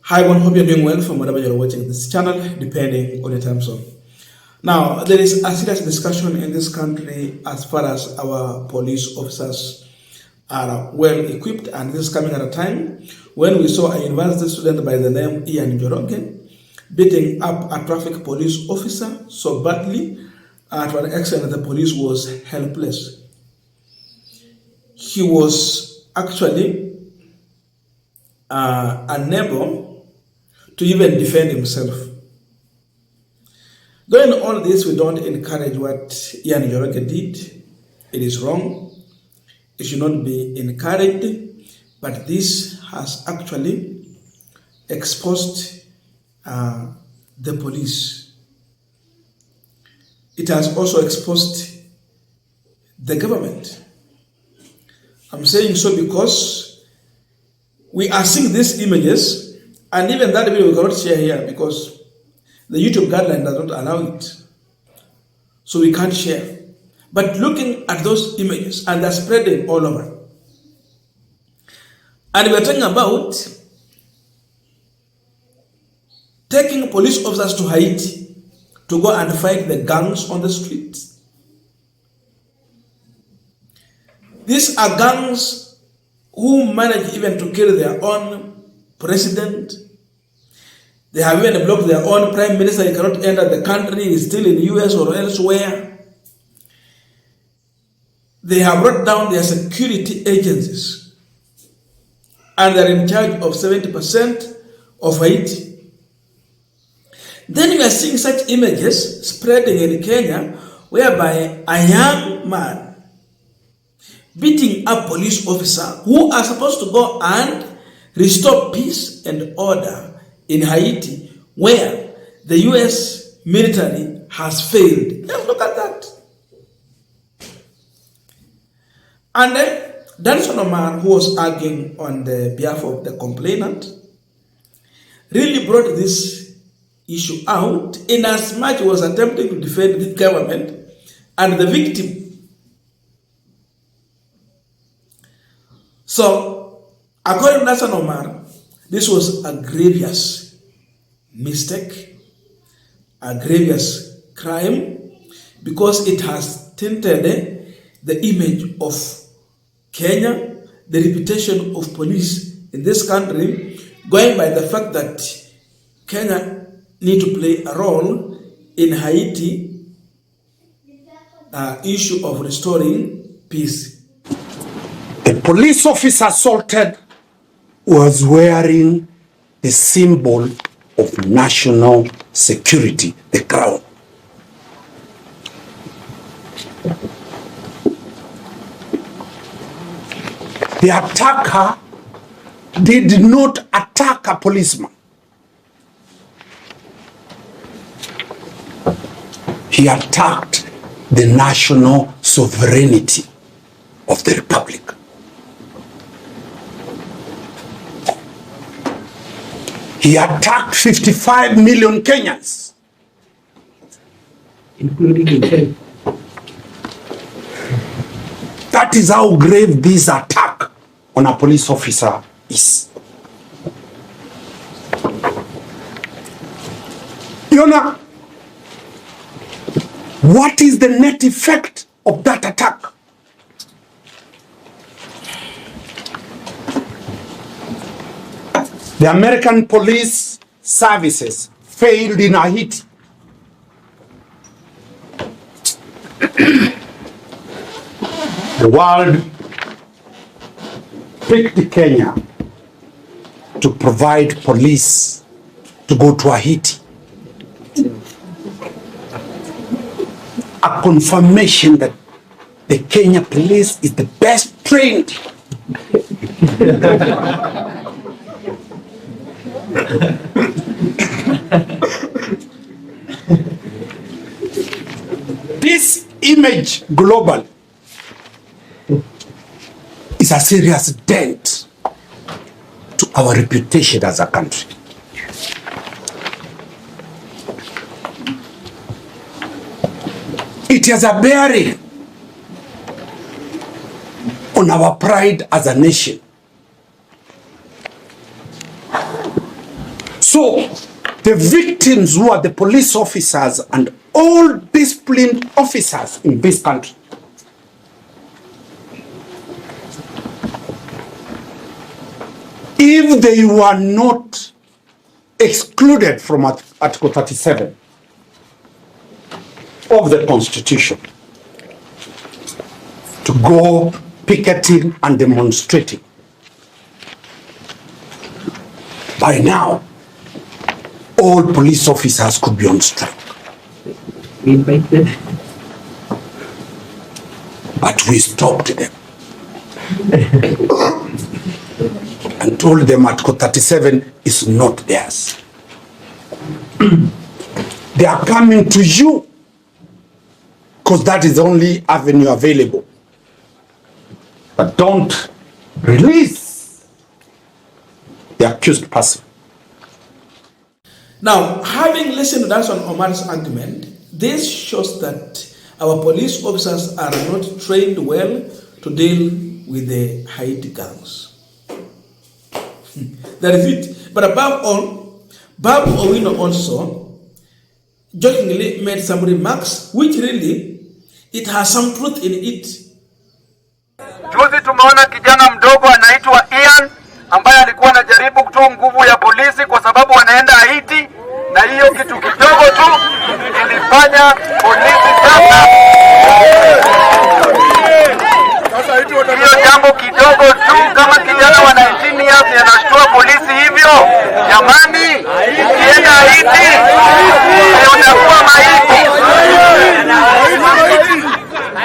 Hi everyone, hope you're doing well from wherever you're watching this channel, depending on your time zone. Now, there is a serious discussion in this country as far as our police officers are well equipped, and this is coming at a time when we saw a university student by the name Ian Njoroge beating up a traffic police officer so badly to an extent that the police was helpless. He was actually unable to even defend himself. Though in all this, we don't encourage what Ian Njoroge did. It is wrong. It should not be encouraged. But this has actually exposed the police. It has also exposed the government. I'm saying so because we are seeing these images, and even that video we cannot share here because the YouTube guideline does not allow it. So we can't share. But looking at those images, and they're spreading all over. And we're talking about taking police officers to Haiti to go and fight the gangs on the streets. These are gangs who manage even to kill their own president. They have even blocked their own prime minister. He cannot enter the country. He's still in the US or elsewhere. They have brought down their security agencies, and they're in charge of 70% of Haiti. Then we are seeing such images spreading in Kenya, whereby a young man beating up police officer who are supposed to go and restore peace and order in Haiti, where the US military has failed. Let's look at that. And then Danstan, who was arguing on the behalf of the complainant, really brought this issue out in as much was attempting to defend the government and the victim. So, according to Danstan, this was a grievous mistake, a grievous crime, because it has tainted the image of Kenya, the reputation of police in this country, going by the fact that Kenya need to play a role in Haiti issue of restoring peace. The police officer assaulted was wearing the symbol of national security, the crown. The attacker did not attack a policeman. He attacked the national sovereignty of the republic. He attacked 55 million Kenyans, including himself. That is how grave this attack on a police officer is. You know, what is the net effect of that attack? The American police services failed in Haiti. The world picked Kenya to provide police to go to Haiti. A confirmation that the Kenya police is the best trained. This image global is a serious dent to our reputation as a country. It has a bearing on our pride as a nation. So the victims who are the police officers and all disciplined officers in this country, if they were not excluded from Article 37 of the Constitution to go picketing and demonstrating, by now all police officers could be on strike. But we stopped them and told them Article 37 is not theirs. They are coming to you because that is the only avenue available. But don't release the accused person. Now, having listened to Danstan Omari's argument, this shows that our police officers are not trained well to deal with the Haiti gangs. That is it. But above all, Babu Owino also jokingly made some remarks which really, it has some truth in it. Juzi tumeona kijana mdogo anaitwa Ian ambaye alikuwa anajaribu kutoa nguvu ya polisi kwa sababu wanaenda Haiti, na hiyo kitu kidogo tu ilifanya polisi sasa. Hiyo jambo kidogo tu kama kijana wa 19 years anashtua polisi hivyo. Jamani, ukienda Haiti utakuwa maiti.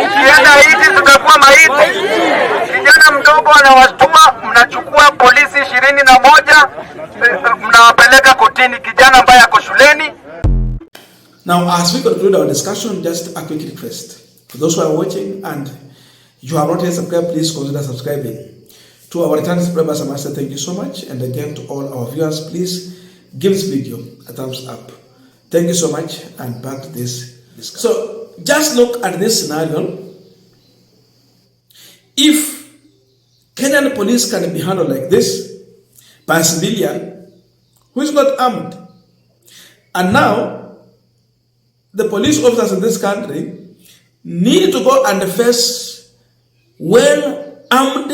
Ukienda Haiti tutakuwa maiti. Kijana mdogo anawashtua, mnachukua polisi 21 mnawapeleka kotini, kijana ambaye ako shuleni. Now, as we conclude our discussion, just a quick request. For those who are watching and you have not yet subscribed, please consider subscribing. To our returning subscribers, I must say thank you so much. And again, to all our viewers, please give this video a thumbs up. Thank you so much, and back to this discussion. So, just look at this scenario. If Kenyan police can be handled like this by a civilian who is not armed, and now the police officers in this country need to go and face well-armed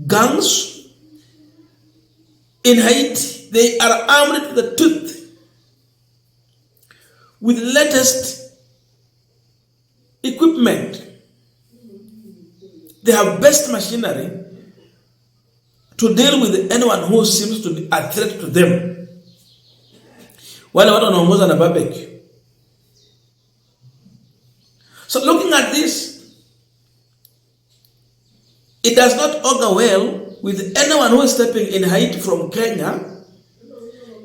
gangs in Haiti. They are armed to the tooth with latest equipment. They have best machinery to deal with anyone who seems to be a threat to them. Wale watu wanaongoza na barbecue. So looking at this, it does not augur well with anyone who is stepping in Haiti from Kenya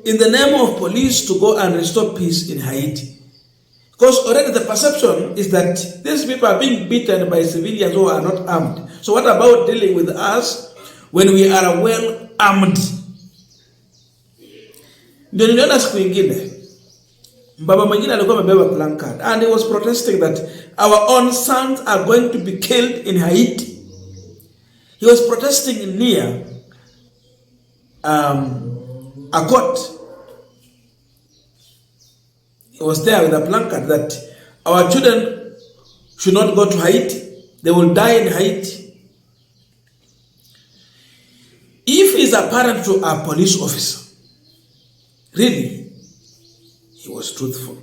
in the name of police to go and restore peace in Haiti. Because already the perception is that these people are being beaten by civilians who are not armed. So what about dealing with us when we are well armed? Ndio niliona siku ingine baba mwingine alikuwa amebeba placard and he was protesting that our own sons are going to be killed in Haiti. He was protesting near a court. He was there with a placard that our children should not go to Haiti. They will die in Haiti. If he's a parent to a police officer, really, he was truthful.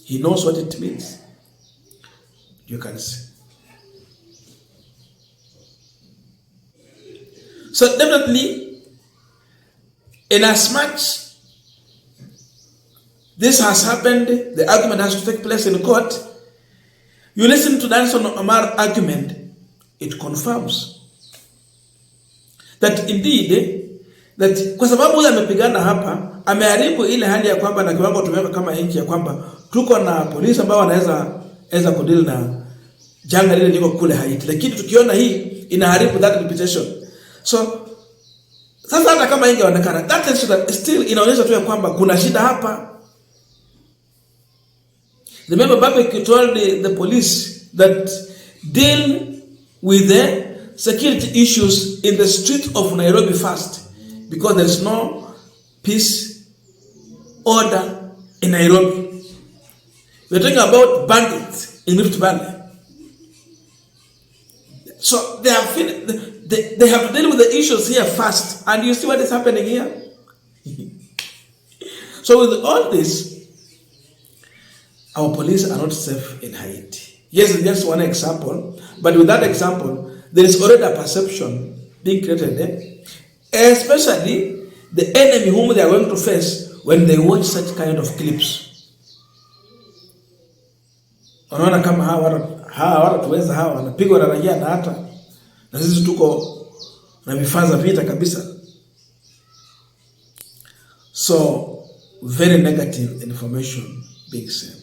He knows what it means. You can see. So definitely, in as much this has happened, the argument has to take place in court. You listen to Danstan Omar's argument, it confirms that indeed, that kwa sababu huyu amepigana hapa, ameharibu ile hali ya kwamba na kiwango tumeweka kama nchi ya kwamba tuko na polisi ambao wanaweza kudeal na janga lile liko kule Haiti. Lakini tukiona hii inaharibu that reputation. So sasa hata kama ingeonekana, that is still inaonyesha tu ya kwamba kuna shida hapa. Remember, Babek told the police that deal with the security issues in the street of Nairobi first, because there is no peace order in Nairobi. We're talking about bandits in Rift Valley. So they have to deal with the issues here first. And you see what is happening here? So with all this, our police are not safe in Haiti. Yes, it's just one example. But with that example, there is already a perception being created there. Especially the enemy whom they are going to face when they watch such kind of clips. Unaona kama hawa tuweza hawa wanapigwa na raia na hata na sisi tuko na vifaa za vita kabisa. So very negative information being sent.